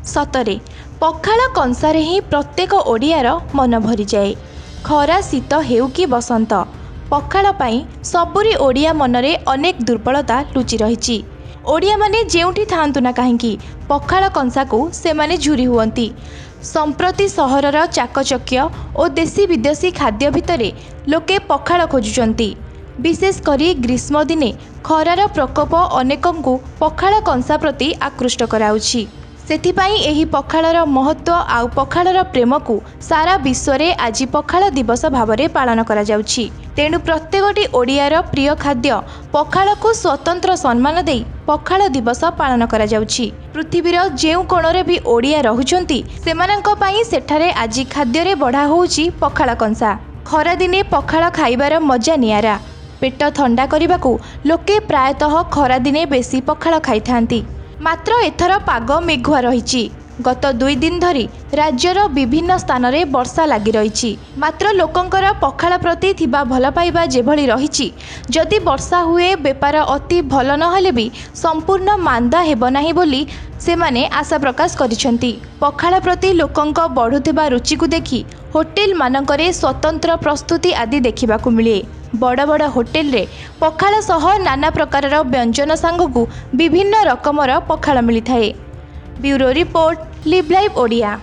सतरे पखाळ कंसारे ही प्रत्येक ओडियार मन भरी जाए। खरा शीत हेउ कि बसंत पखाळ पाई सबुरी ओडिया मनरे अनेक दुर्बलता लुचि रही। ओडिया माने जेउठी थांतु ना काहेकि पखाळ कंसा को से माने झुरी हुअंती। संप्रति सहरर चाकचक्य और देशी विदेशी खाद्य भितरे लोके पखाळ खोजुचंती। विशेष करी ग्रीष्म दिने खरार प्रकोप अनेकंकु पखाळ कंसा प्रति आकृष्ट कराउछि। सेथिपाई एही पखाळर महत्व आउ पखाळर प्रेम को सारा विश्व रे आज पखाळ दिवस भावरे पालन करा जाउछि। तेणु प्रत्येकटी ओडियार प्रिय खाद्य पखाळ को स्वतंत्र सम्मान देई पखाळ दिवस पालन करा जाउछि। पृथ्वीर जेउ कोणरे भी ओडिया रहुचंती सेमानंक पई सेठारे आज खाद्य रे बढा होउछि पखाळ कंसा। खरा दिने पखाळ खाइबार मजा नियारा। पेट ठंडा करने लोके प्रायतः खरा दिने बेसी पखाळ खाई। मात्र एथर पाग मेघुआ रही। गत 2 दिन धरी राज्यर विभिन्न स्थान में वर्षा लगी रही। मात्र लोकंकर पखाळ प्रति थिबा भल पाइबा जेभली रही। जदि वर्षा हुए बेपार अति भल नहेले भी संपूर्ण मांदा हेब नाही बोली सेमाने आशा प्रकाश करिसेंती। पखाळ प्रति लोकंक बढ़ुथिबा रुचि को देखि होटेल मानकरे स्वतंत्र प्रस्तुति आदि देखिबाकू मिले। बड़ बड़ होटेल रे पखाळ सह नाना प्रकारर व्यंजन सांगकू विभिन्न रकमर पखाळ मिली थाए। Bureau report live live Odia.